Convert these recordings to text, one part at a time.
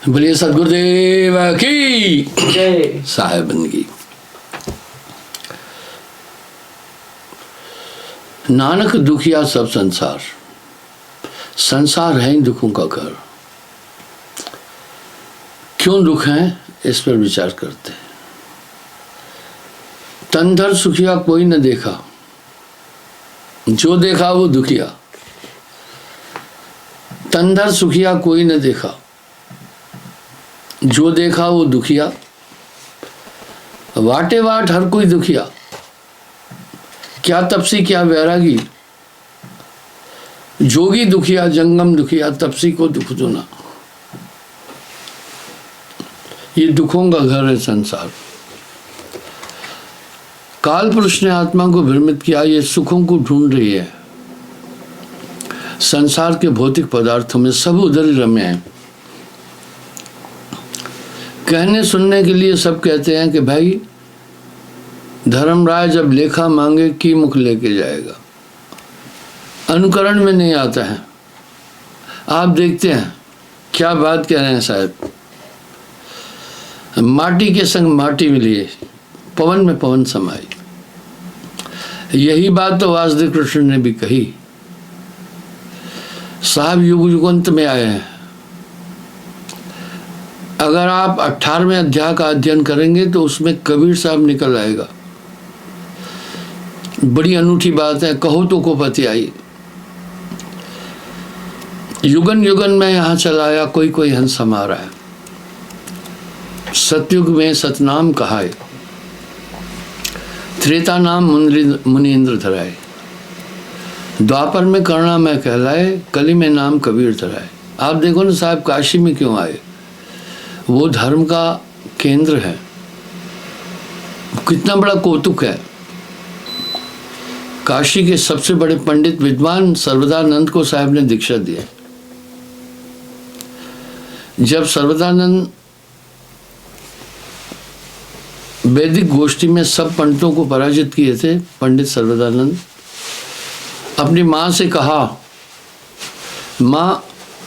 बोलिए सदगुरुदेव की जय। साहेब बंदगी। नानक दुखिया सब संसार, संसार है ही दुखों का घर। क्यों दुख है इस पर विचार करते हैं। तनधर सुखिया कोई न देखा, जो देखा वो दुखिया। तनधर सुखिया कोई न देखा, जो देखा वो दुखिया। वाटे वाट हर कोई दुखिया, क्या तपसी क्या वैरागी। जोगी दुखिया जंगम दुखिया, तपसी को दुख दुना। ये दुखों का घर है संसार। काल पुरुष ने आत्मा को भ्रमित किया, ये सुखों को ढूंढ रही है। संसार के भौतिक पदार्थों में सब उधर ही रमे हैं। कहने सुनने के लिए सब कहते हैं कि भाई धर्मराय जब लेखा मांगे की मुख लेके जाएगा। अनुकरण में नहीं आता है। आप देखते हैं क्या बात कह रहे हैं साहब। माटी के संग माटी मिली, पवन में पवन समाई। यही बात तो वासुदेव कृष्ण ने भी कही। साहब युग युगांत में आए हैं। अगर आप 18वें अध्याय का अध्ययन करेंगे तो उसमें कबीर साहब निकल आएगा। बड़ी अनूठी बात है। कहो तो को पति आई। युगन युगन में यहाँ चला आया, कोई कोई हंस हमारा है। सतयुग में सतनाम कहाए, त्रेता नाम मुनीन्द्र धराए। द्वापर में करना मैं कहलाए, कली में नाम कबीर धराए। आप देखो ना साहब, काशी में क्यों आए। वो धर्म का केंद्र है। कितना बड़ा कौतुक है। काशी के सबसे बड़े पंडित विद्वान सर्वदानंद को साहब ने दीक्षा दी। जब सर्वदानंद वैदिक गोष्ठी में सब पंडितों को पराजित किए थे, पंडित सर्वदानंद अपनी माँ से कहा, माँ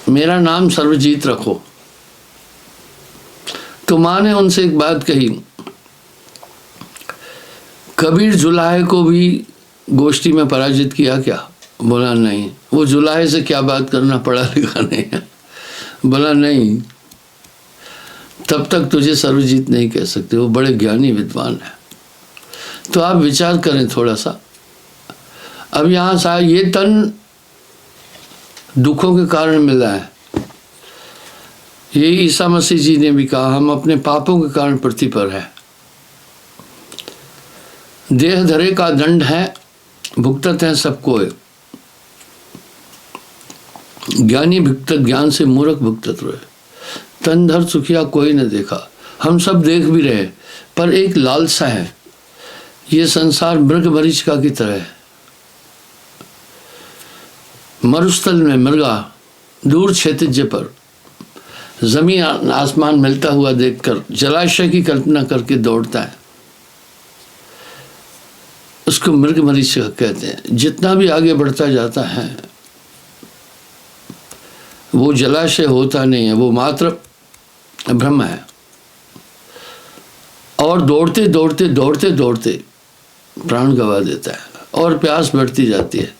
मेरा नाम सर्वजीत रखो। तो माँ ने उनसे एक बात कही, कबीर जुलाहे को भी गोष्ठी में पराजित किया क्या? बोला नहीं। वो जुलाहे से क्या बात करना, पढ़ा लिखा नहीं है। बोला नहीं, तब तक तुझे सर्वजीत नहीं कह सकते। वो बड़े ज्ञानी विद्वान है। तो आप विचार करें थोड़ा सा। अब यहाँ सा ये तन दुखों के कारण मिला है। ये ईसा मसीह जी ने भी कहा, हम अपने पापों के कारण पृथ्वी पर है। देह धरे का दंड है, भुगतत है सबको। ज्ञानी भुगतत ज्ञान से, मूर्ख भुगतत रोए। तन धर सुखिया कोई न देखा। हम सब देख भी रहे, पर एक लालसा है। ये संसार मृग मरीचिका की तरह है। मरुस्थल में मृगा, दूर क्षैतिज पर जमीन आसमान मिलता हुआ देखकर जलाशय की कल्पना करके दौड़ता है। उसको मृग मरीचिका कहते हैं। जितना भी आगे बढ़ता जाता है वो जलाशय होता नहीं है, वो मात्र ब्रह्म है। और दौड़ते दौड़ते दौड़ते दौड़ते प्राण गंवा देता है और प्यास बढ़ती जाती है।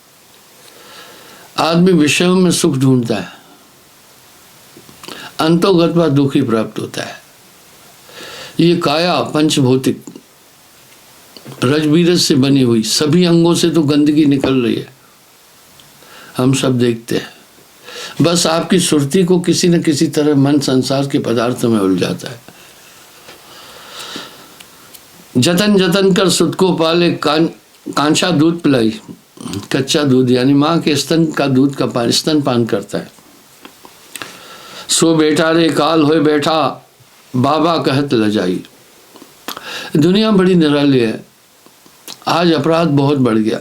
आदमी विषयों में सुख ढूंढता है, अंतोगत्वा दुख ही प्राप्त होता है। ये काया पंचभौतिक रजबीरज से बनी हुई, सभी अंगों से तो गंदगी निकल रही है। हम सब देखते हैं। बस आपकी सुरती को किसी न किसी तरह मन संसार के पदार्थों में उलझाता है। जतन जतन कर सुत को पाले, कांचा दूध पिलाई। कच्चा दूध यानी माँ के स्तन का दूध का पान, स्तन पान करता है। सो बेटा रे काल होए बैठा, बाबा कहत लजाई। दुनिया बड़ी निराली है। आज अपराध बहुत बढ़ गया।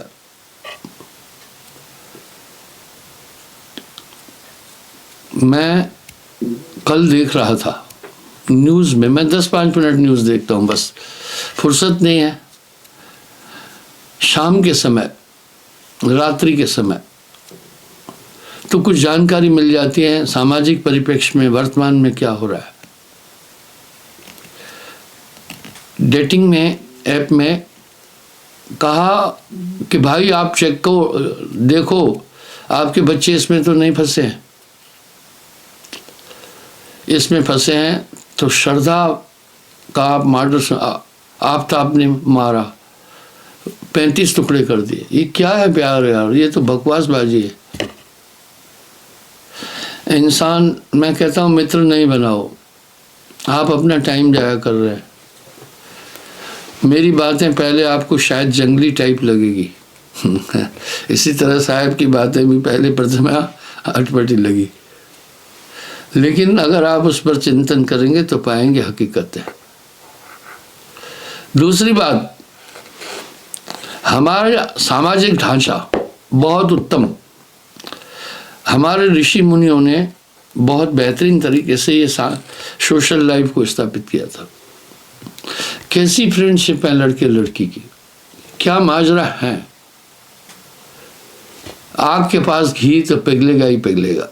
मैं कल देख रहा था न्यूज में, मैं 10-5 मिनट न्यूज देखता हूँ, बस फुर्सत नहीं है। शाम के समय, रात्रि के समय तो कुछ जानकारी मिल जाती है सामाजिक परिप्रेक्ष्य में वर्तमान में क्या हो रहा है। डेटिंग में ऐप में कहा कि भाई आप चेक को देखो आपके बच्चे इसमें तो नहीं फंसे हैं, इसमें फंसे हैं तो श्रद्धा का आप मर्डर आपने मारा, 35 टुकड़े कर दिए। ये क्या है प्यार यार, ये तो बकवासबाजी है। इंसान, मैं कहता हूँ मित्र नहीं बनाओ, आप अपना टाइम जाया कर रहे हैं। मेरी बातें पहले आपको शायद जंगली टाइप लगेगी इसी तरह साहब की बातें भी पहले प्रथमा अटपटी लगी, लेकिन अगर आप उस पर चिंतन करेंगे तो पाएंगे हकीकत है। दूसरी बात, हमारा सामाजिक ढांचा बहुत उत्तम, हमारे ऋषि मुनियों ने बहुत बेहतरीन तरीके से ये सोशल लाइफ को स्थापित किया था। कैसी फ्रेंडशिप है लड़के लड़की की, क्या माजरा है। आग के पास घी तो पिघलेगा ही पिघलेगा,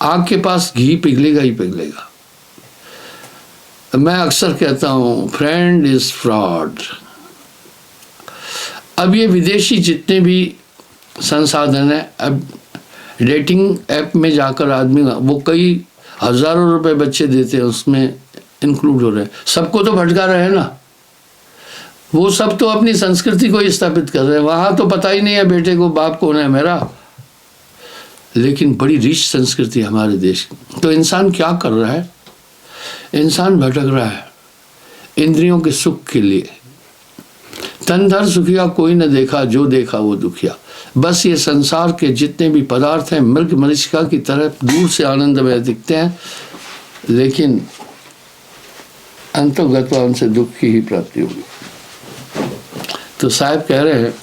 आग के पास घी पिघलेगा ही पिघलेगा। मैं अक्सर कहता हूं फ्रेंड इज फ्रॉड। अब ये विदेशी जितने भी संसाधन है, अब डेटिंग ऐप में जाकर आदमी वो कई हजारों रुपए बच्चे देते हैं, उसमें इंक्लूड हो रहे हैं, सबको तो भटका रहे हैं ना। वो सब तो अपनी संस्कृति को स्थापित कर रहे हैं, वहां तो पता ही नहीं है बेटे को बाप कौन है मेरा। लेकिन बड़ी रिच संस्कृति हमारे देश की। तो इंसान क्या कर रहा है, इंसान भटक रहा है इंद्रियों के सुख के लिए। तन धर सुखिया कोई न देखा, जो देखा वो दुखिया। बस ये संसार के जितने भी पदार्थ हैं मृग मरीचिका की तरह दूर से आनंदमय दिखते हैं, लेकिन अंतर्गत उनसे दुख की ही प्राप्ति होगी। तो साहब कह रहे हैं,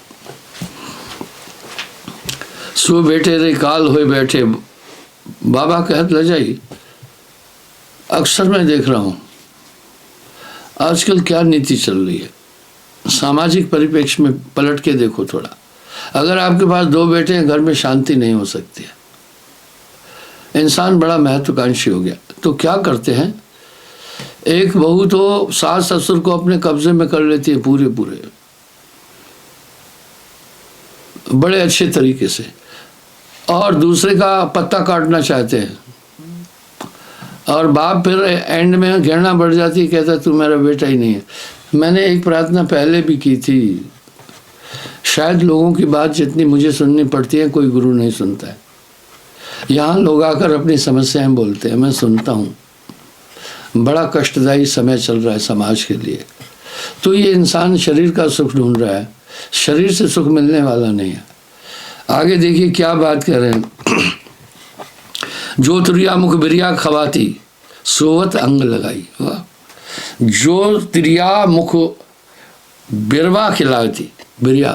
सो बेटे रे काल होए बैठे, बाबा कहत ल जाई। अक्सर मैं देख रहा हूं आजकल क्या नीति चल रही है, सामाजिक परिप्रेक्ष्य में पलट के देखो थोड़ा। अगर आपके पास 2 बेटे हैं, घर में शांति नहीं हो सकती है। इंसान बड़ा महत्वाकांक्षी हो गया, तो क्या करते हैं, एक बहू तो सास ससुर को अपने कब्जे में कर लेती है पूरे पूरे, बड़े अच्छे तरीके से, और दूसरे का पत्ता काटना चाहते हैं। और बाप फिर एंड में घृणा बढ़ जाती है, कहता तू मेरा बेटा ही नहीं है। मैंने एक प्रार्थना पहले भी की थी, शायद लोगों की बात जितनी मुझे सुननी पड़ती है कोई गुरु नहीं सुनता है। यहाँ लोग आकर अपनी समस्याएं बोलते हैं, मैं सुनता हूँ। बड़ा कष्टदायी समय चल रहा है समाज के लिए। तो ये इंसान शरीर का सुख ढूंढ रहा है, शरीर से सुख मिलने वाला नहीं है। आगे देखिए क्या बात कर रहे हैं, जो त्रिया मुख बिरिया खवाती सोवत अंग लगाई। जो त्रिया मुख बिरवा खिलाती, बिरिया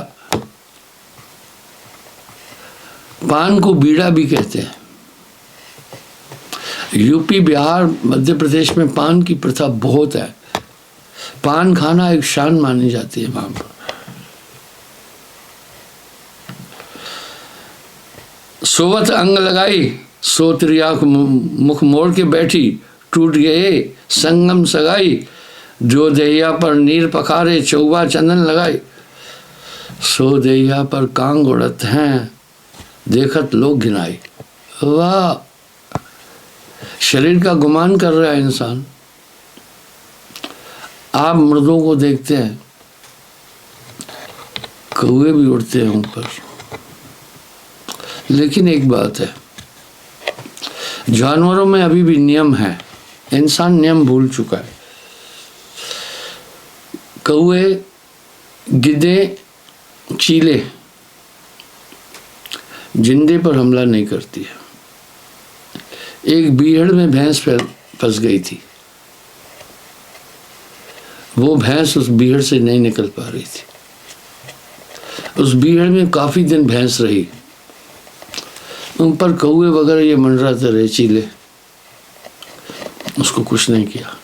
पान को बीड़ा भी कहते हैं। यूपी बिहार मध्य प्रदेश में पान की प्रथा बहुत है, पान खाना एक शान मानी जाती है वहां पर। सोवत अंग लगाई, सो त्रिया मुख मोड़ के बैठी, टूट गए संगम सगाई। जो देहिया पर नीर पखारे, चौवा चंदन लगाई। सो देहिया पर कांग उड़त हैं, देखत लोग घिनाई। वाह, शरीर का गुमान कर रहा है इंसान। आप मर्दों को देखते हैं, कौवे भी उड़ते हैं ऊपर। लेकिन एक बात है, जानवरों में अभी भी नियम है, इंसान नियम भूल चुका है। कौवे, गिद्धे, चीले जिंदे पर हमला नहीं करती है। एक बीहड़ में भैंस फंस गई थी, वो भैंस उस बीहड़ से नहीं निकल पा रही थी। उस बीहड़ में काफी दिन भैंस रही, उन पर कौवे वगैरह ये मंडराते रहे, चीले, उसको कुछ नहीं किया।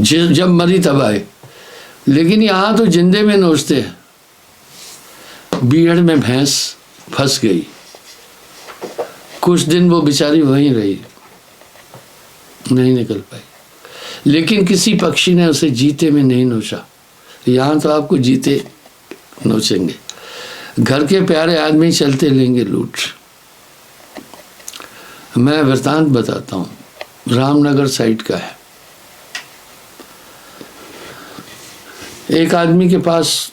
जब मरी तब आए। लेकिन यहाँ तो जिंदे में नोचते हैं, बीहड़ में भैंस फंस गई। कुछ दिन वो बेचारी वहीं रही, नहीं निकल पाई। लेकिन किसी पक्षी ने उसे जीते में नहीं नोचा। यहाँ तो आपको जीते नोचेंगे। घर के प्यारे आदमी चलते लेंगे लूट। मैं वृतांत बताता हूँ, रामनगर साइड का है। एक आदमी के पास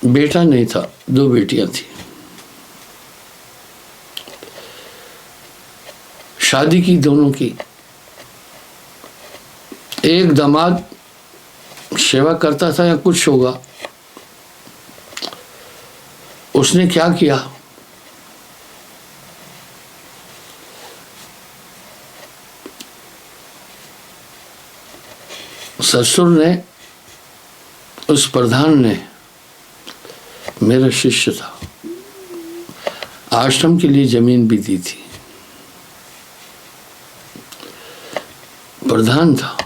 बेटा नहीं था, 2 बेटियां थी। शादी की दोनों की। एक दामाद सेवा करता था या कुछ होगा, उसने क्या किया, ससुर ने, उस प्रधान ने, मेरा शिष्य था, आश्रम के लिए जमीन भी दी थी, प्रधान था।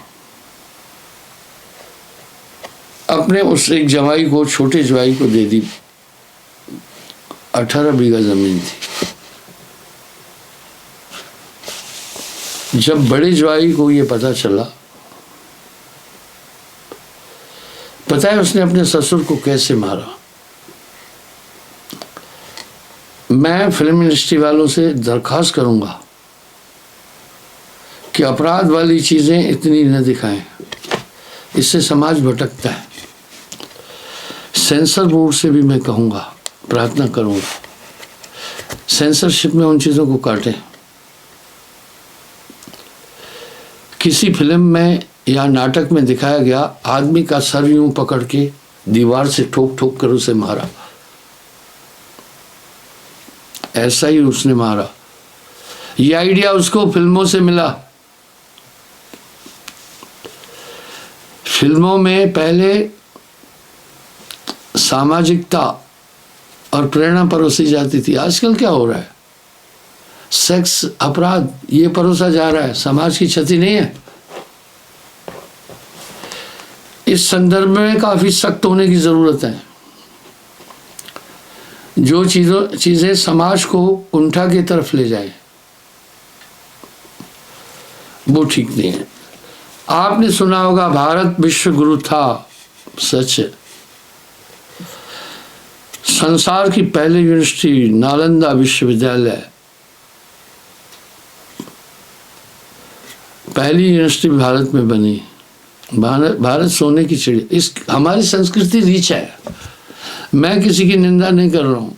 अपने उस एक जवाई को, छोटे जवाई को दे दी। 18 बीघा जमीन थी। जब बड़े जवाई को ये पता चला, पता है उसने अपने ससुर को कैसे मारा। मैं फिल्म इंडस्ट्री वालों से दरखास्त करूंगा कि अपराध वाली चीजें इतनी न दिखाएं, इससे समाज भटकता है। सेंसर बोर्ड से भी मैं कहूंगा, प्रार्थना करूंगा, सेंसरशिप में उन चीजों को काटें। किसी फिल्म में या नाटक में दिखाया गया, आदमी का सर यूं पकड़ के दीवार से ठोक ठोक कर उसे मारा, ऐसा ही उसने मारा। ये आइडिया उसको फिल्मों से मिला। फिल्मों में पहले सामाजिकता और प्रेरणा परोसी जाती थी। आजकल क्या हो रहा है, सेक्स अपराध ये परोसा जा रहा है। समाज की क्षति नहीं है। इस संदर्भ में काफी सख्त होने की जरूरत है। जो चीजें समाज को कुंठा की तरफ ले जाए, वो ठीक नहीं है। आपने सुना होगा भारत विश्व गुरु था, सच है। संसार की पहली यूनिवर्सिटी नालंदा विश्वविद्यालय, पहली यूनिवर्सिटी भारत में बनी। भारत सोने की चिड़िया। इस हमारी संस्कृति रीच है। मैं किसी की निंदा नहीं कर रहा हूं।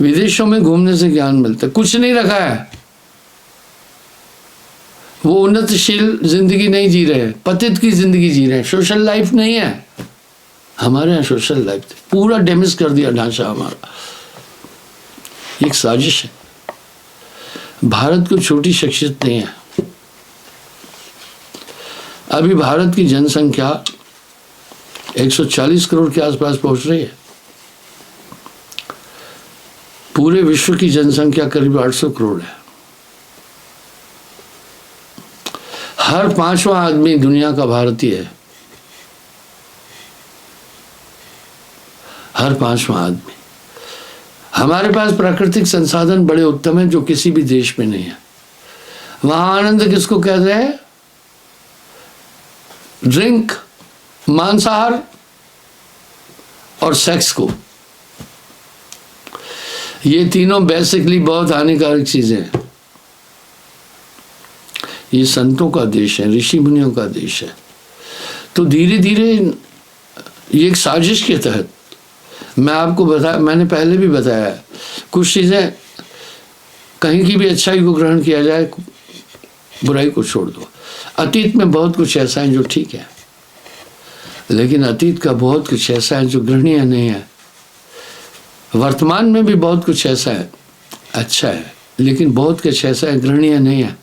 विदेशों में घूमने से ज्ञान मिलता है। कुछ नहीं रखा है, वो उन्नतशील जिंदगी नहीं जी रहे, पतित की जिंदगी जी रहे हैं। सोशल लाइफ नहीं है। हमारे यहाँ सोशल लाइफ पूरा डैमेज कर दिया ढांचा हमारा। एक साजिश है। भारत को छोटी शख्सियत नहीं है। अभी भारत की जनसंख्या 140 करोड़ के आसपास पहुंच रही है। पूरे विश्व की जनसंख्या करीब 800 करोड़ है। हर 5वां आदमी दुनिया का भारतीय है। हर 5वां आदमी। हमारे पास प्राकृतिक संसाधन बड़े उत्तम हैं जो किसी भी देश में नहीं है। वहां आनंद किसको कहते हैं? ड्रिंक, मांसाहार और सेक्स को। ये तीनों बेसिकली बहुत हानिकारक चीजें हैं। ये संतों का देश है, ऋषि मुनियों का देश है। तो धीरे धीरे ये एक साजिश के तहत मैं आपको मैंने पहले भी बताया है, कुछ चीजें कहीं की भी अच्छाई को ग्रहण किया जाए, बुराई को छोड़ दो। अतीत में बहुत कुछ ऐसा है जो ठीक है, लेकिन अतीत का बहुत कुछ ऐसा है जो ग्रहणीय नहीं है। वर्तमान में भी बहुत कुछ ऐसा है अच्छा है, लेकिन बहुत कुछ ऐसा है ग्रहणीय नहीं है।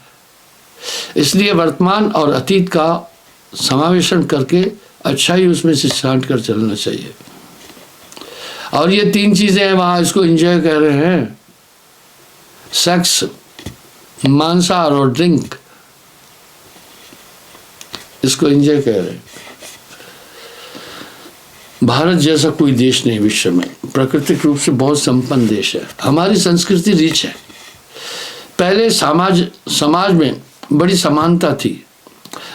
इसलिए वर्तमान और अतीत का समावेशन करके अच्छाई उसमें से छांट कर चलना चाहिए। और ये 3 चीजें हैं, वहां इसको एंजॉय कर रहे हैं। सेक्स, मांसाहार और ड्रिंक, इसको एंजॉय कर रहे हैं। भारत जैसा कोई देश नहीं विश्व में। प्राकृतिक रूप से बहुत संपन्न देश है। हमारी संस्कृति रिच है। पहले समाज में बड़ी समानता थी,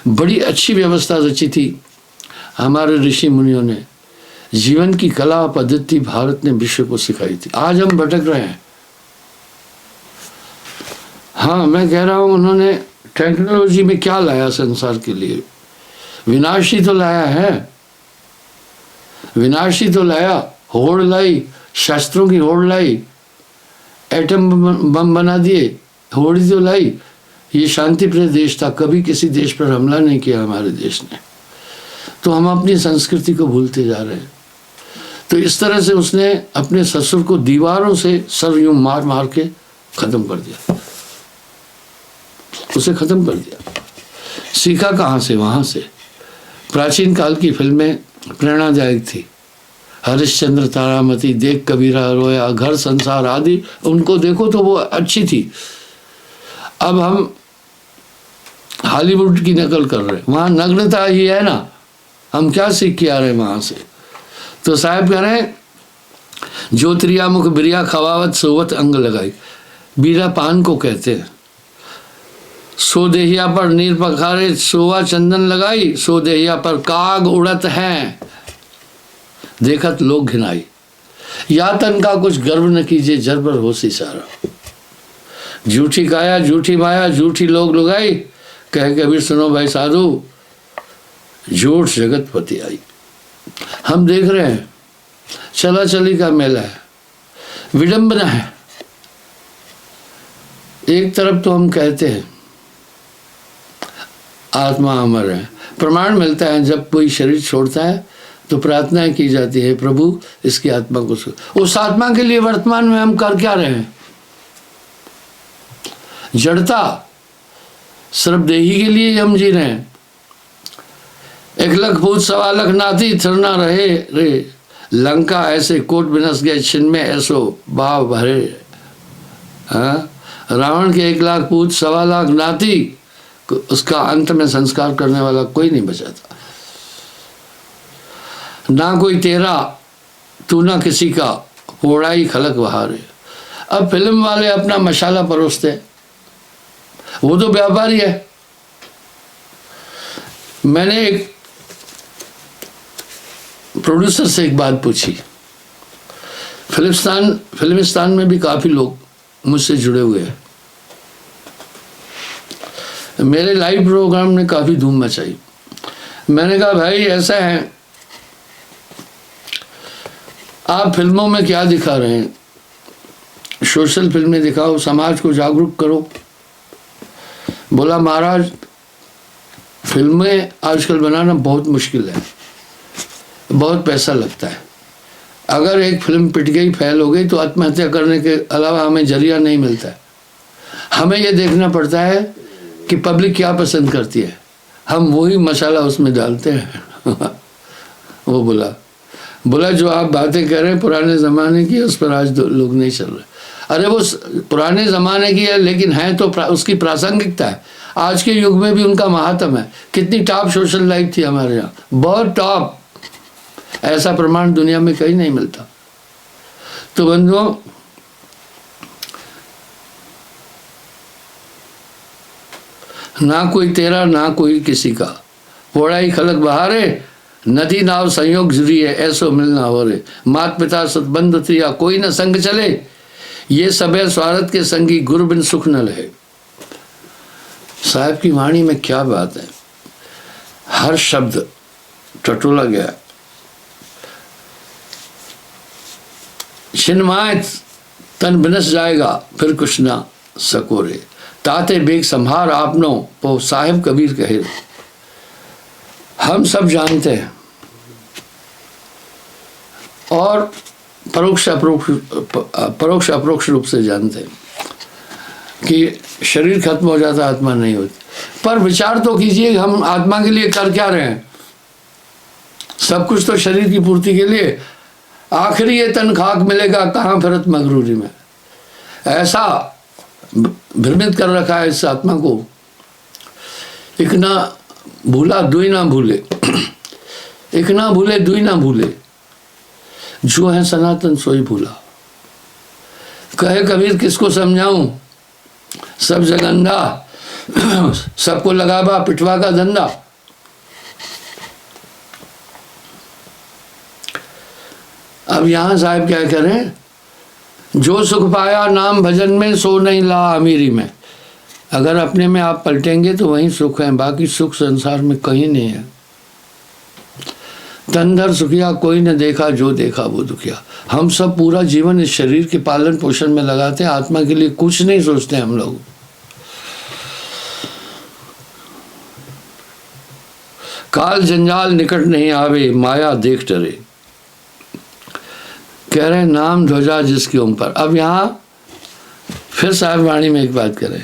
बड़ी अच्छी व्यवस्था रची थी। हमारे ऋषि मुनियों ने जीवन की कला पद्धति भारत ने विश्व को सिखाई थी। आज हम भटक रहे हैं। हाँ, मैं कह रहा हूं, उन्होंने टेक्नोलॉजी में क्या लाया संसार के लिए? विनाशी तो लाया है, विनाशी तो लाया, होड़ लाई, शस्त्रों की होड़ लाई, एटम बम बना दिए, होड़ी तो लाई। ये शांतिप्रिय देश था, कभी किसी देश पर हमला नहीं किया हमारे देश ने। तो हम अपनी संस्कृति को भूलते जा रहे हैं। तो इस तरह से उसने अपने ससुर को दीवारों से सर यूं मार मार के खत्म कर दिया, उसे खत्म कर दिया। सीखा कहाँ से? वहाँ से। प्राचीन काल की फिल्में प्रेरणादायक थी। हरिश्चंद्र, तारामती, देख कबीरा रोया, घर संसार आदि, उनको देखो तो वो अच्छी थी। अब हम हॉलीवुड की नकल कर रहे हैं, वहाँ नग्नता ही है ना, हम क्या सीख के आ रहे हैं वहाँ से? तो साहब कह रहे हैं, ज्योतिरिया मुख बिरिया खवावत सोवत अंग लगाई। बीरा पान को कहते हैं। सो देहिया पर नीर पखारे सोवा चंदन लगाई, सो देहिया पर काग उड़त हैं देखत लोग घिनाई। या तन का कुछ गर्व न कीजिए, जर पर हो सी सारा। झूठी काया झूठी माया झूठी लोग लुगाई, कह कबीर सुनो भाई साधु, झूठ जगत पति आई। हम देख रहे हैं चला चली का मेला है, विडंबना है। एक तरफ तो हम कहते हैं आत्मा अमर है, प्रमाण मिलता है जब कोई शरीर छोड़ता है तो प्रार्थना की जाती है, प्रभु इसकी आत्मा को उस आत्मा के लिए वर्तमान में हम कर क्या रहे हैं? जड़ता, सिर्फ देही के लिए हम जी रहे हैं। 1,00,000 भूत 1,00,000 नाती थरना रहे रे, लंका ऐसे कोट बिनस गए छिन में ऐसो भाव भरे। हाँ, रावण के 1,00,000 भूत 1,25,000 नाती, उसका अंत में संस्कार करने वाला कोई नहीं बचा था। ना कोई तेरा तू ना किसी का, होड़ाई खलक बहारे। अब फिल्म वाले अपना मसाला परोसते, वो तो व्यापारी है। मैंने एक प्रोड्यूसर से एक बात पूछी। फिल्मिस्तान में भी काफी लोग मुझसे जुड़े हुए हैं। मेरे लाइव प्रोग्राम ने काफी धूम मचाई। मैंने कहा भाई ऐसा है, आप फिल्मों में क्या दिखा रहे हैं? सोशल फिल्में दिखाओ, समाज को जागरूक करो। बोला महाराज, फिल्में आजकल बनाना बहुत मुश्किल है, बहुत पैसा लगता है। अगर एक फिल्म पिट गई, फेल हो गई, तो आत्महत्या करने के अलावा हमें जरिया नहीं मिलता है। हमें यह देखना पड़ता है कि पब्लिक क्या पसंद करती है, हम वही मसाला उसमें डालते हैं। वो बोला जो आप बातें कर रहे हैं पुराने ज़माने की, उस पर आज लोग नहीं चल रहे। अरे वो पुराने ज़माने की है, लेकिन है तो उसकी प्रासंगिकता है। आज के युग में भी उनका महात्म है। कितनी टॉप सोशल लाइफ थी हमारे यहाँ, बहुत टॉप। ऐसा प्रमाण दुनिया में कहीं नहीं मिलता। तो बंधुओं, ना कोई तेरा ना कोई किसी का, होड़ाई खलक बहारे, नदी नाव संयोग जुड़ी है ऐसो मिलना हो रे। मात पिता सतबंध त्रिया कोई न संग चले, ये सबे स्वार्थ के संगी गुरु बिन सुख न लहे। साहब की वाणी में क्या बात है, हर शब्द टटोला गया। छिन्माय तन बिनस जाएगा फिर कुछ ना सकोरे, ताते बेग संभार आपनो वो साहिब कबीर कहे। हम सब जानते हैं और परोक्ष अप्रोक्ष रूप से जानते हैं कि शरीर खत्म हो जाता, आत्मा नहीं होती। पर विचार तो कीजिए, हम आत्मा के लिए कर क्या रहे हैं? सब कुछ तो शरीर की पूर्ति के लिए। आखिरी ये तन खाक मिलेगा, कहाँ फिरत मगरूरी में। ऐसा भ्रमित कर रखा है इस आत्मा को। एक ना भूला दुई ना भूले, एक ना भूले दुई ना भूले। जो है सनातन सोई भूला। कहे कबीर किसको समझाऊं, सब जगंधा, सबको लगावा पिटवा का धंधा। अब यहां साहब क्या करें, जो सुख पाया नाम भजन में सो नहीं ला अमीरी में। अगर अपने में आप पलटेंगे तो वहीं सुख है, बाकी सुख संसार में कहीं नहीं है। तनधर सुखिया कोई न देखा, जो देखा वो दुखिया। हम सब पूरा जीवन इस शरीर के पालन पोषण में लगाते हैं, आत्मा के लिए कुछ नहीं सोचते हम लोग। काल जंजाल निकट नहीं आवे, माया देख डरे। कह रहे हैं नाम ध्वजा जिसकी ओम पर। अब यहाँ फिर साहब वाणी में एक बात करें,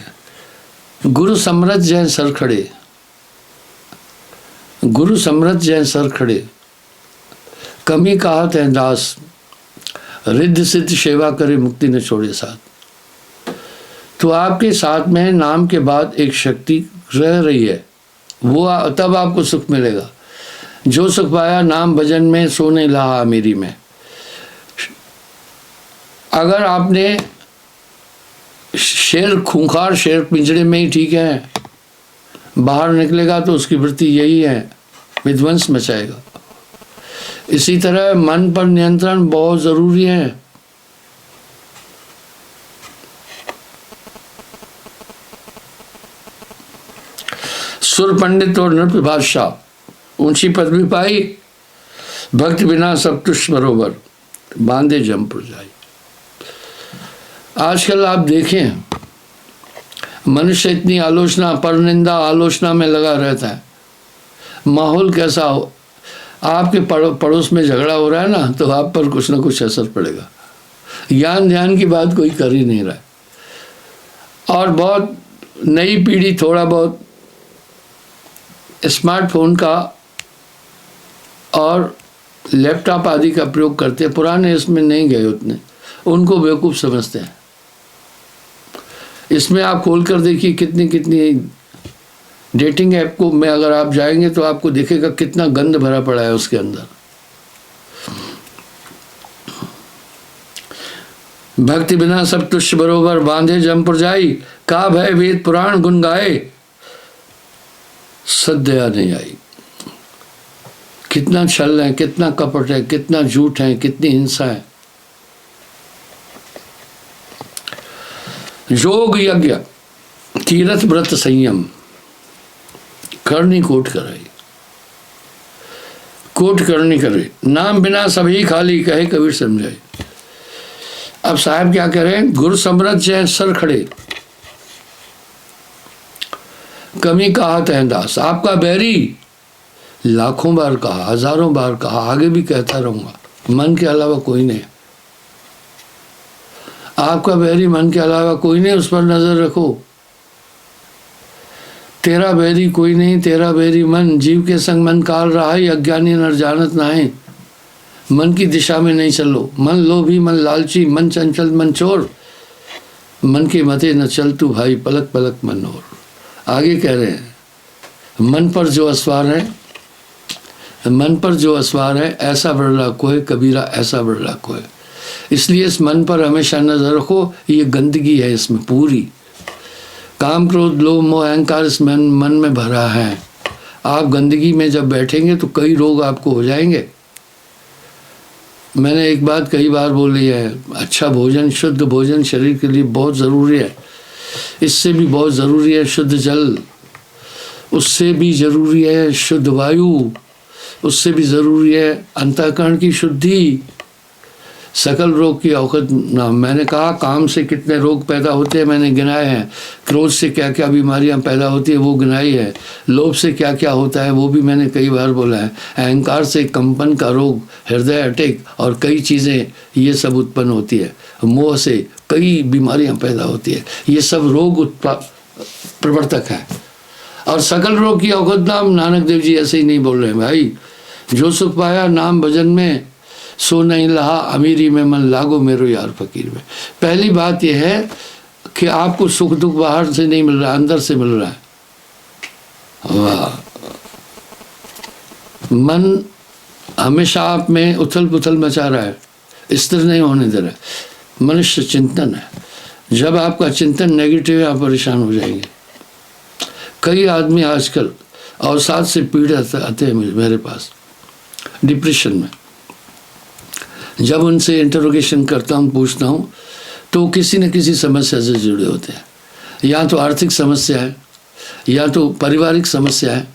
गुरु समरथ जय सर खड़े, गुरु समरथ जय सर खड़े, कमी कहत है दास, रिद्ध सिद्ध सेवा करे मुक्ति न छोड़े साथ। तो आपके साथ में नाम के बाद एक शक्ति रह रही है, वो तब आपको सुख मिलेगा। जो सुख पाया नाम भजन में सो नहीं लहा अमीरी में। अगर आपने शेर, खूंखार शेर पिंजड़े में ही ठीक है, बाहर निकलेगा तो उसकी वृत्ति यही है, विध्वंस मचाएगा। इसी तरह मन पर नियंत्रण बहुत जरूरी है। सुर पंडित और नृप बादशाह ऊंची पदवी पाई, भक्त बिना सब तुष्ट बरोबर, बांधे जमपुर जाई। आजकल आप देखें मनुष्य इतनी आलोचना, परनिंदा आलोचना में लगा रहता है। माहौल कैसा हो, आपके पड़ोस में झगड़ा हो रहा है ना, तो आप पर कुछ ना कुछ असर पड़ेगा। ज्ञान ध्यान की बात कोई कर ही नहीं रहा है। और बहुत नई पीढ़ी थोड़ा बहुत स्मार्टफोन का और लैपटॉप आदि का प्रयोग करते हैं, पुराने इसमें नहीं गए उतने, उनको बेवकूफ़ समझते हैं। इसमें आप खोल कर देखिए कितनी कितनी डेटिंग ऐप को में अगर आप जाएंगे तो आपको दिखेगा कितना गंद भरा पड़ा है उसके अंदर। भक्ति बिना सब तुष्ट बरोबर, बांधे जमपुर जाई, का भय वेद पुराण गुण गाए, सद्दया नहीं आई। कितना छल है, कितना कपट है, कितना झूठ है, कितनी हिंसा है। योग यज्ञ तीरथ व्रत संयम, करनी कोट कराई, कोट करनी करे, नाम बिना सभी खाली, कहे कबीर समझाए। अब साहब क्या करें, गुरु समरथ जय सर खड़े, कमी कहत है दास। आपका बैरी लाखों बार कहा, हजारों बार कहा, आगे भी कहता रहूंगा, मन के अलावा कोई नहीं। आपका बैरी मन के अलावा कोई नहीं, उस पर नजर रखो। तेरा बैरी कोई नहीं, तेरा बैरी मन, जीव के संग मन काल रहा है, अज्ञानी नर जानत नाहीं। मन की दिशा में नहीं चलो, मन लोभी, मन लालची, मन चंचल, मन चोर, मन के मते न चल तू भाई, पलक पलक मन और। आगे कह रहे हैं, मन पर जो असवार है, मन पर जो असवार है, ऐसा बड़ा कोई कबीरा, ऐसा बड़ा कोई। इसलिए इस मन पर हमेशा नजर रखो, ये गंदगी है इसमें पूरी, काम क्रोध लोभ मोह अहंकार इस मन में भरा है। आप गंदगी में जब बैठेंगे तो कई रोग आपको हो जाएंगे। मैंने एक बात कई बार बोली है, अच्छा भोजन, शुद्ध भोजन शरीर के लिए बहुत ज़रूरी है। इससे भी बहुत ज़रूरी है शुद्ध जल, उससे भी ज़रूरी है शुद्ध वायु, उससे भी ज़रूरी है अंतःकरण की शुद्धि, सकल रोग की औषध नाम। मैंने कहा काम से कितने रोग पैदा होते हैं मैंने गिनाए हैं, क्रोध से क्या क्या बीमारियां पैदा होती है वो गिनाई है, लोभ से क्या क्या होता है वो भी मैंने कई बार बोला है, अहंकार से कंपन का रोग, हृदय अटैक और कई चीज़ें ये सब उत्पन्न होती है, मोह से कई बीमारियां पैदा होती है, ये सब रोग प्रवर्तक है। और सकल रोग की औषध नाम नानक देव जी ऐसे ही नहीं बोल रहे हैं भाई, जो सुख पाया नाम भजन में सो नहीं लहा अमीरी में, मन लागो मेरो यार फकीर में। पहली बात यह है कि आपको सुख दुख बाहर से नहीं मिल रहा, अंदर से मिल रहा है। वाह, मन हमेशा आप में उथल पुथल मचा रहा है, स्थिर नहीं होने दे रहा है। मनुष्य चिंतन है, जब आपका चिंतन नेगेटिव है आप परेशान हो जाएंगे। कई आदमी आजकल अवसाद से पीड़ित आते हैं मेरे पास, डिप्रेशन में। जब उनसे इंटरोगेशन करता हूँ, पूछता हूँ, तो किसी न किसी समस्या से जुड़े होते हैं। या तो आर्थिक समस्या है, या तो पारिवारिक समस्या है,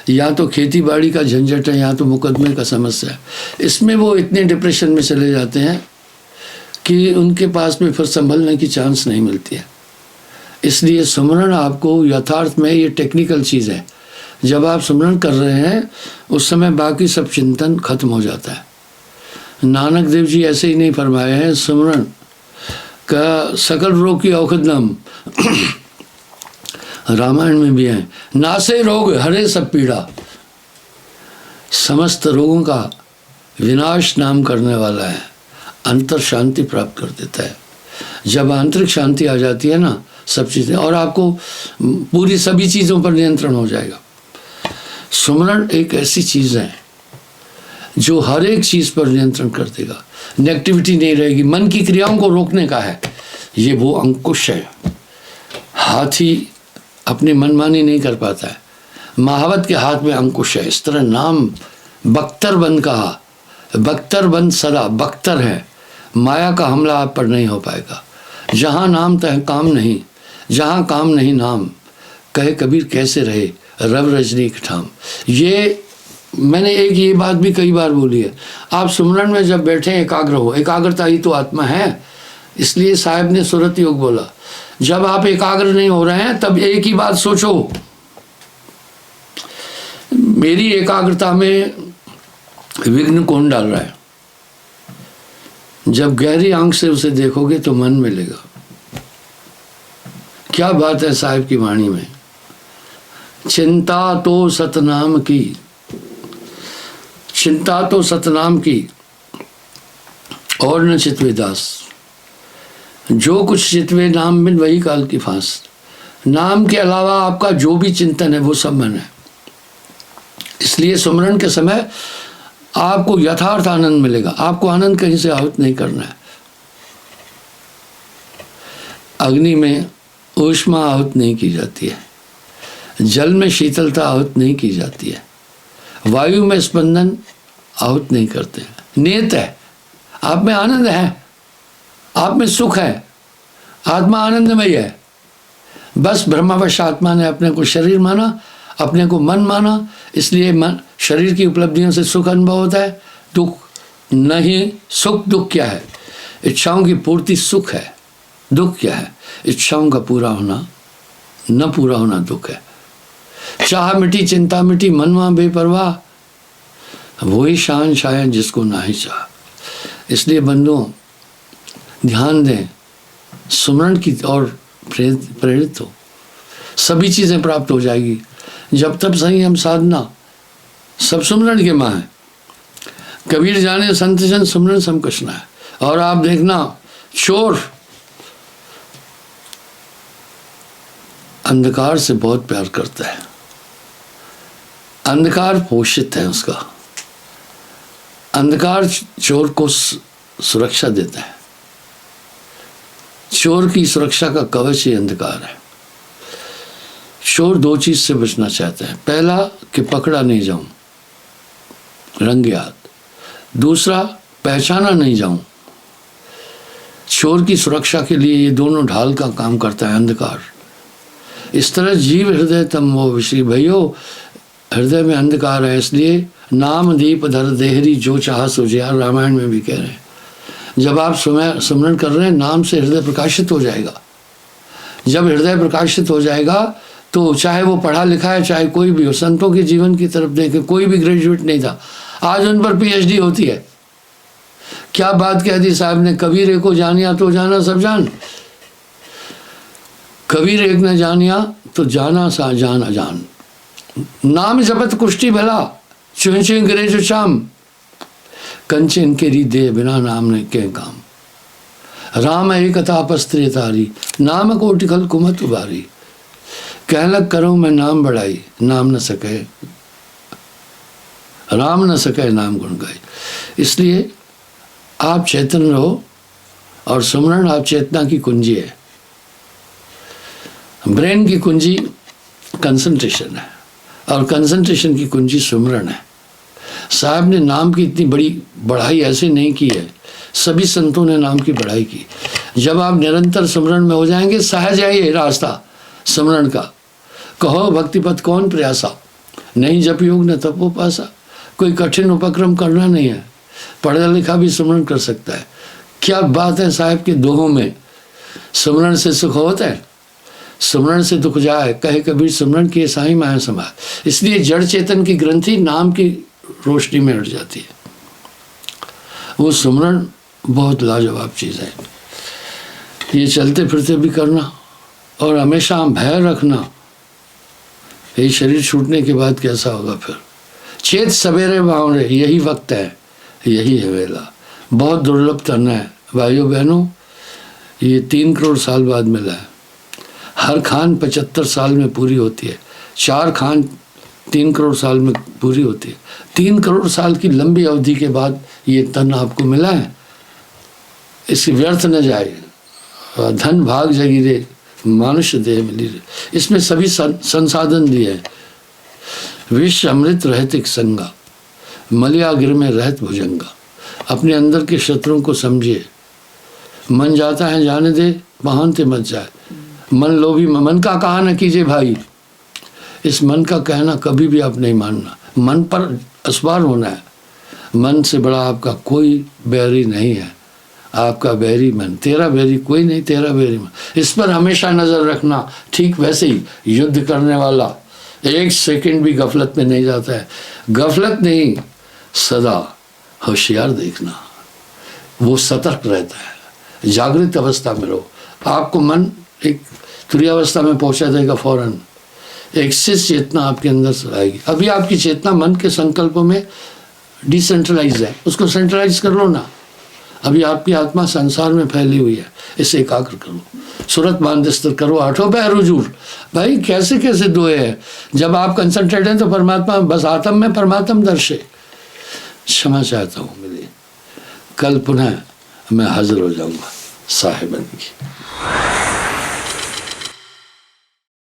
या तो खेती बाड़ी का झंझट है, या तो मुकदमे का समस्या है। इसमें वो इतने डिप्रेशन में चले जाते हैं कि उनके पास में फिर संभलने की चांस नहीं मिलती है। इसलिए सुमरण आपको यथार्थ में, ये टेक्निकल चीज़ है, जब आप सुमरण कर रहे हैं उस समय बाकी सब चिंतन खत्म हो जाता है। नानक देव जी ऐसे ही नहीं फरमाए हैं, सुमरण का सकल रोग की औषध नाम रामायण में भी है, नासे रोग हरे सब पीड़ा, समस्त रोगों का विनाश नाम करने वाला है, अंतर शांति प्राप्त कर देता है। जब आंतरिक शांति आ जाती है ना, सब चीज़ें, और आपको पूरी सभी चीज़ों पर नियंत्रण हो जाएगा। सुमरण एक ऐसी चीज़ है जो हर एक चीज़ पर नियंत्रण कर देगा, नेगेटिविटी नहीं रहेगी। मन की क्रियाओं को रोकने का है, ये वो अंकुश है। हाथी अपनी मनमानी नहीं कर पाता है, महावत के हाथ में अंकुश है। इस तरह नाम बख्तरबंद कहा, बख्तरबंद सदा बख्तर है, माया का हमला आप पर नहीं हो पाएगा। जहाँ नाम तह काम नहीं, जहाँ काम नहीं नाम, कहे कबीर कैसे रहे रव रजनी ठाम। ये मैंने एक ये बात भी कई बार बोली है, आप सुमरण में जब बैठे एकाग्र हो, एकाग्रता ही तो आत्मा है। इसलिए साहब ने सुरत योग बोला, जब आप एकाग्र नहीं हो रहे हैं तब एक ही बात सोचो, मेरी एकाग्रता में विघ्न कौन डाल रहा है। जब गहरी आंख से उसे देखोगे तो मन मिलेगा। क्या बात है साहिब की वाणी में, चिंता तो सतनाम की, चिंता तो सतनाम की और न चितवे दास, जो कुछ चितवे नाम बिन वही काल की फांस। नाम के अलावा आपका जो भी चिंतन है वो सब मन है। इसलिए सुमरण के समय आपको यथार्थ आनंद मिलेगा। आपको आनंद कहीं से आहूत नहीं करना है। अग्नि में ऊष्मा आहूत नहीं की जाती है, जल में शीतलता आहूत नहीं की जाती है, वायु में स्पंदन आहूत नहीं करते हैं। नियत है, आप में आनंद है, आप में सुख है, आत्मा आनंदमय है। बस ब्रह्मवश आत्मा ने अपने को शरीर माना, अपने को मन माना, इसलिए मन शरीर की उपलब्धियों से सुख अनुभव होता है, दुख नहीं। सुख दुख क्या है? इच्छाओं की पूर्ति सुख है। दुख क्या है? इच्छाओं का पूरा होना, न पूरा होना दुख है। चाह मिटी चिंता मिटी, मनवा बेपरवाह, वही शान शायद जिसको ना ही चाह। इसलिए बंधुओं ध्यान दें, सुमरण की ओर प्रेरित हो, सभी चीज़ें प्राप्त हो जाएगी। जब तक संयम साधना सब सुमरण के माँ है। कबीर जाने संत जन सुमरण सम कुछ ना है। और आप देखना, चोर अंधकार से बहुत प्यार करता है, अंधकार पोषित है उसका, अंधकार चोर को सुरक्षा देता है। चोर की सुरक्षा का कवच ही अंधकार है। चोर दो चीज से बचना चाहता है, पहला कि पकड़ा नहीं जाऊं रंगे हाथ, दूसरा पहचाना नहीं जाऊं। चोर की सुरक्षा के लिए ये दोनों ढाल का काम करता है अंधकार। इस तरह जीव हृदय तम वो विषय, भैयो हृदय में अंधकार है, इसलिए नाम दीप धर देहरी जो चाह सुझिया, रामायण में भी कह रहे हैं। जब आप सुमरण कर रहे हैं, नाम से हृदय प्रकाशित हो जाएगा। जब हृदय प्रकाशित हो जाएगा तो चाहे वो पढ़ा लिखा है, चाहे कोई भी हो, संतों के जीवन की तरफ देखें, कोई भी ग्रेजुएट नहीं था, आज उन पर पीएचडी होती है। क्या बात कह दी साहब ने, कबीर एक को जानिया तो जाना सब जान, कबीर एक न जानिया तो जाना सा जान अजान। नाम जपत कुष्टी भला, चुह चुह गिरे जो चाम, कंचे इनके री दे बिना नाम ने के काम। राम एक तापस्त्री तारी, नाम कोटि खल कुमत उबारी। कहलक करूँ मैं नाम बढ़ाई, नाम न सके राम न सके नाम गुण गाए। इसलिए आप चेतन रहो, और सुमरण आप चेतना की कुंजी है। ब्रेन की कुंजी कंसंट्रेशन है, और कंसंट्रेशन की कुंजी सुमरण है। साहब ने नाम की इतनी बड़ी बढ़ाई ऐसे नहीं की है, सभी संतों ने नाम की बढ़ाई की। जब आप निरंतर सुमरण में हो जाएंगे, सहज है ये रास्ता सुमरण का। कहो भक्तिपथ कौन प्रयासा, नहीं जप योग न तपो पासा। कोई कठिन उपक्रम करना नहीं है, पढ़ा लिखा भी सुमरण कर सकता है। क्या बात है साहब के दोहों में, सुमरण से सुख होता है, सुमरण से दुख जाए, कहे कबीर सुमरण किए साईं माया समाए। इसलिए जड़ चेतन की ग्रंथि नाम की रोशनी में हट जाती है। वो सुमरण बहुत लाजवाब चीज़ है। ये चलते फिरते भी करना, और हमेशा भय रखना। ये शरीर छूटने के बाद कैसा होगा फिर। चेत सवेरे बावरे, यही वक्त है, यही है वेला। बहुत दुर्लभ करना है भाइयों बहनों। ये 3 करोड़ साल बाद मिला है। हर खान 75 साल में पूरी होती है, 4 खान 3 करोड़ साल में पूरी होती है। 3 करोड़ साल की लंबी अवधि के बाद ये तन आपको मिला है, इसकी व्यर्थ न जाए। धन भाग जगीरे, मानुष्य देह मिली रे। इसमें सभी संसाधन दिए हैं। विश्व अमृत रहत एक संगा, मलिया गिर में रहत भुजंगा। अपने अंदर के शत्रुओं को समझिए। मन जाता है जाने दे, महान ते मत जाए। मन लोभी, मन का कहा न कीजिए भाई। इस मन का कहना कभी भी आप नहीं मानना। मन पर असवार होना है। मन से बड़ा आपका कोई बैरी नहीं है। आपका बैरी मन, तेरा बैरी कोई नहीं, तेरा बैरी मन। इस पर हमेशा नजर रखना। ठीक वैसे ही युद्ध करने वाला 1 सेकंड भी गफलत में नहीं जाता है। गफलत नहीं, सदा होशियार देखना। वो सतर्क रहता है, जागृत अवस्था में रहो। आपको मन एक तुरीयावस्था में पहुंचा देगा फौरन। एक शिष्ट चेतना आपके अंदर से आएगी। अभी आपकी चेतना मन के संकल्पों में डिसेंट्रलाइज है, उसको सेंट्रलाइज कर लो ना। अभी आपकी आत्मा संसार में फैली हुई है, इसे एकाग्र करो। सूरत मानदस्तर करो, 8 पैर हुजूर। भाई कैसे कैसे दुए हैं। जब आप कंसंट्रेट हैं तो परमात्मा बस आत्म में परमात्म दर्शे। क्षमा चाहता हूँ मिले, कल पुनः मैं हाजिर हो जाऊंगा साहिबन की।